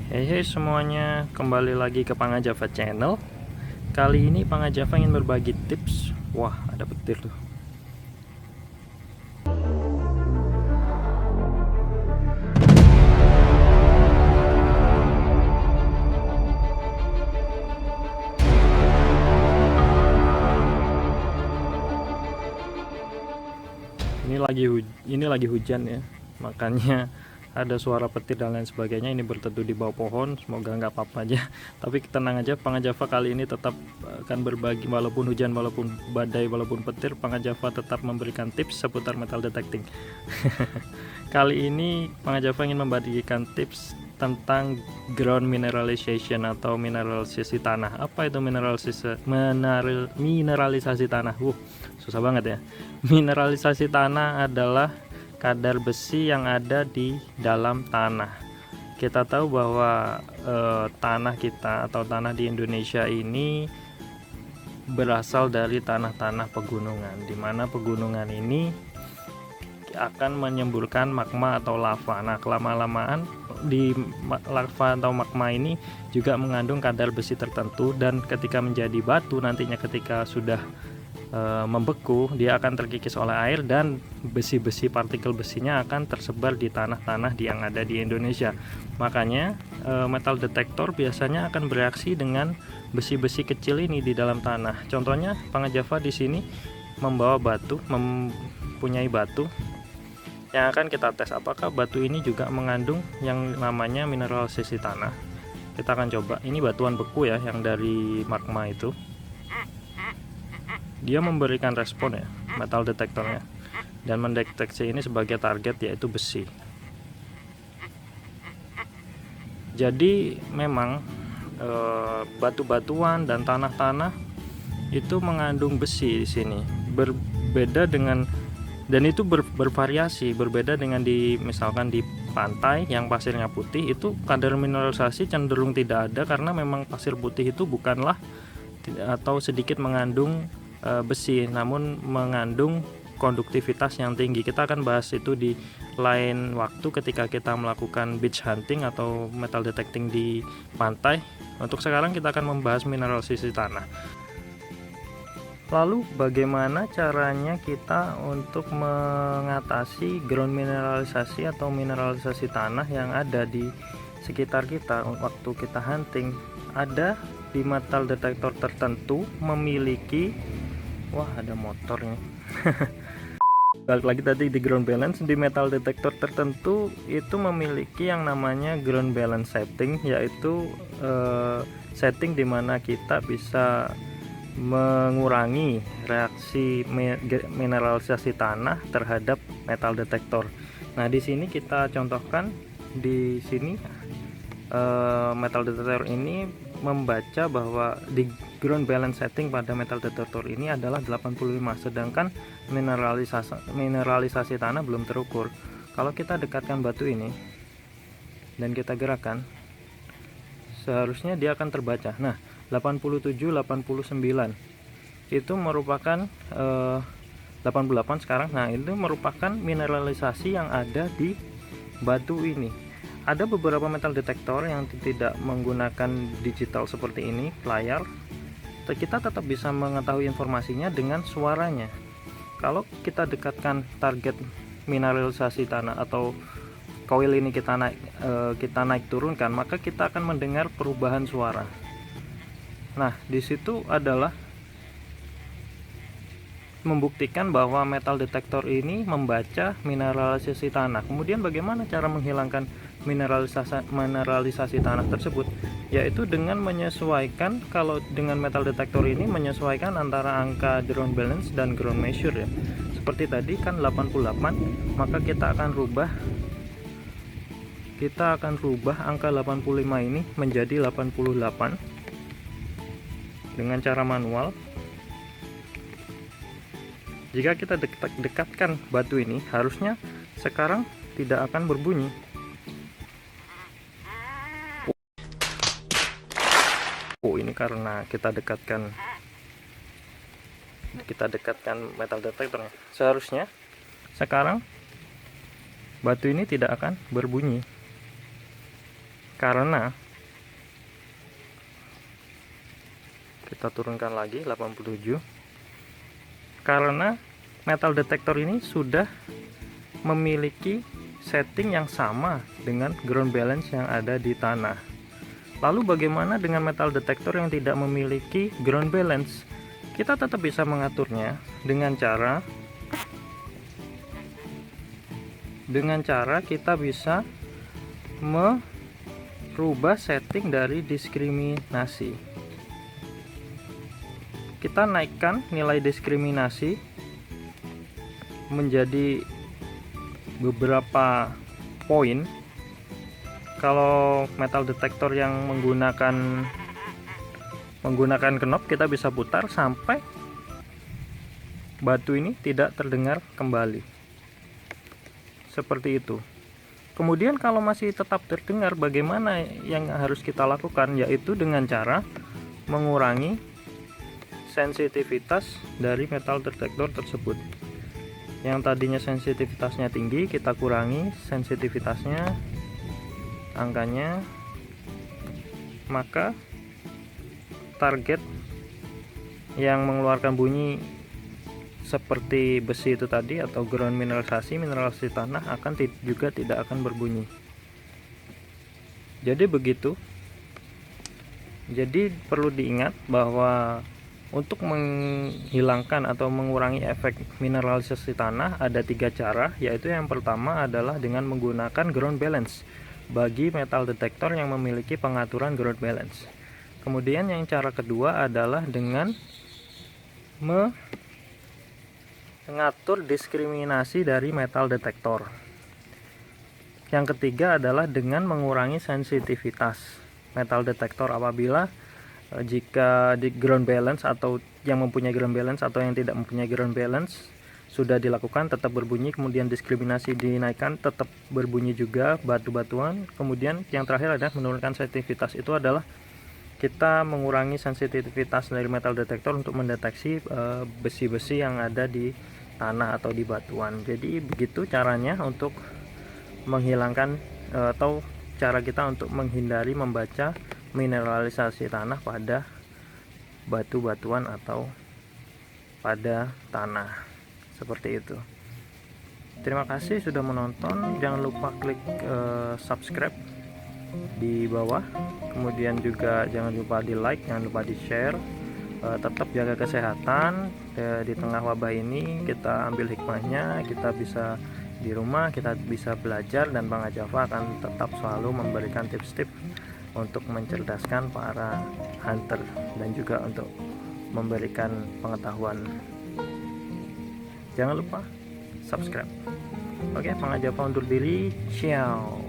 Hey semuanya, kembali lagi ke Pangajava Channel. Kali ini Pangajava ingin berbagi tips. Wah, ada petir tuh. Ini lagi hujan ya. Makanya ada suara petir dan lain sebagainya. Ini berteduh di bawah pohon. Semoga nggak apa-apa aja. Tapi tenang aja, Pangajava kali ini tetap akan berbagi, walaupun hujan, walaupun badai, walaupun petir, Pangajava tetap memberikan tips seputar metal detecting. Kali ini Pangajava ingin membagikan tips tentang ground mineralization atau mineralisasi tanah. Apa itu mineralisasi tanah? Susah banget ya. Mineralisasi tanah adalah kadar besi yang ada di dalam tanah. Kita tahu bahwa tanah kita atau tanah di Indonesia ini berasal dari tanah-tanah pegunungan, di mana pegunungan ini akan menyemburkan magma atau lava. Nah, kelama-lamaan di lava atau magma ini juga mengandung kadar besi tertentu, dan ketika menjadi batu nantinya ketika sudah membeku, dia akan terkikis oleh air dan besi-besi, partikel besinya akan tersebar di tanah-tanah yang ada di Indonesia. Makanya metal detektor biasanya akan bereaksi dengan besi-besi kecil ini di dalam tanah. Contohnya Pangajava di sini membawa batu, mempunyai batu yang akan kita tes apakah batu ini juga mengandung yang namanya mineralisasi tanah. Kita akan coba. Ini batuan beku ya, yang dari magma itu. Dia memberikan respon ya, metal detektornya, dan mendeteksi ini sebagai target, yaitu besi. Jadi memang batu-batuan dan tanah-tanah itu mengandung besi di sini. Berbeda dengan, dan itu bervariasi, berbeda dengan misalkan di pantai yang pasirnya putih, itu kadar mineralisasi cenderung tidak ada karena memang pasir putih itu bukanlah atau sedikit mengandung besi, namun mengandung konduktivitas yang tinggi. Kita akan bahas itu di lain waktu ketika kita melakukan beach hunting atau metal detecting di pantai. Untuk sekarang kita akan membahas mineralisasi tanah. Lalu bagaimana caranya kita untuk mengatasi ground mineralisasi atau mineralisasi tanah yang ada di sekitar kita waktu kita hunting? Ada di metal detektor tertentu memiliki, wah ada motornya. Balik lagi tadi di ground balance, di metal detektor tertentu itu memiliki yang namanya ground balance setting, yaitu setting dimana kita bisa mengurangi reaksi mineralisasi tanah terhadap metal detektor. Nah, di sini kita contohkan, di sini metal detektor ini membaca bahwa di ground balance setting pada metal detektor ini adalah 85, sedangkan mineralisasi tanah belum terukur. Kalau kita dekatkan batu ini dan kita gerakkan, seharusnya dia akan terbaca. Nah, 87, 89 itu merupakan 88 sekarang. Nah, itu merupakan mineralisasi yang ada di batu ini. Ada beberapa metal detektor yang tidak menggunakan digital seperti ini, layar. Kita tetap bisa mengetahui informasinya dengan suaranya. Kalau kita dekatkan target mineralisasi tanah atau koil ini kita naik turunkan, maka kita akan mendengar perubahan suara. Nah, di situ adalah membuktikan bahwa metal detektor ini membaca mineralisasi tanah. Kemudian bagaimana cara menghilangkan mineralisasi tanah tersebut? Yaitu dengan menyesuaikan, kalau dengan metal detektor ini menyesuaikan antara angka ground balance dan ground measure ya. Seperti tadi kan 88, maka kita akan rubah angka 85 ini menjadi 88 dengan cara manual. Jika kita dekatkan batu ini, harusnya sekarang tidak akan berbunyi. Ini karena kita dekatkan metal detektornya. Seharusnya sekarang batu ini tidak akan berbunyi. Karena kita turunkan lagi 87, karena metal detektor ini sudah memiliki setting yang sama dengan ground balance yang ada di tanah. Lalu bagaimana dengan metal detektor yang tidak memiliki ground balance? Kita tetap bisa mengaturnya dengan cara kita bisa merubah setting dari diskriminasi. Kita naikkan nilai diskriminasi menjadi beberapa poin. Kalau metal detektor yang menggunakan knob, kita bisa putar sampai batu ini tidak terdengar kembali, seperti itu. Kemudian kalau masih tetap terdengar, bagaimana yang harus kita lakukan? Yaitu dengan cara mengurangi sensitivitas dari metal detektor tersebut. Yang tadinya sensitivitasnya tinggi, kita kurangi sensitivitasnya, angkanya, maka target yang mengeluarkan bunyi seperti besi itu tadi atau ground mineralisasi tanah akan juga tidak akan berbunyi. Jadi begitu. Jadi perlu diingat bahwa untuk menghilangkan atau mengurangi efek mineralisasi tanah ada 3 cara, yaitu yang pertama adalah dengan menggunakan ground balance bagi metal detektor yang memiliki pengaturan ground balance. Kemudian yang cara kedua adalah dengan mengatur diskriminasi dari metal detektor. Yang ketiga adalah dengan mengurangi sensitivitas metal detektor apabila jika di ground balance atau yang mempunyai ground balance atau yang tidak mempunyai ground balance sudah dilakukan tetap berbunyi, kemudian diskriminasi dinaikkan tetap berbunyi juga batu-batuan. Kemudian yang terakhir adalah menurunkan sensitivitas, itu adalah kita mengurangi sensitivitas dari metal detektor untuk mendeteksi besi-besi yang ada di tanah atau di batuan. Jadi begitu caranya untuk menghilangkan atau cara kita untuk menghindari membaca mineralisasi tanah pada batu-batuan atau pada tanah, seperti itu. Terima kasih sudah menonton. Jangan lupa klik subscribe di bawah, kemudian juga jangan lupa di like, jangan lupa di share. Tetap jaga kesehatan di tengah wabah ini. Kita ambil hikmahnya, kita bisa di rumah, kita bisa belajar, dan Bang Ajafa akan tetap selalu memberikan tips-tips untuk mencerdaskan para hunter dan juga untuk memberikan pengetahuan. Jangan lupa subscribe. Oke, Bang Ajafa undur diri. Ciao.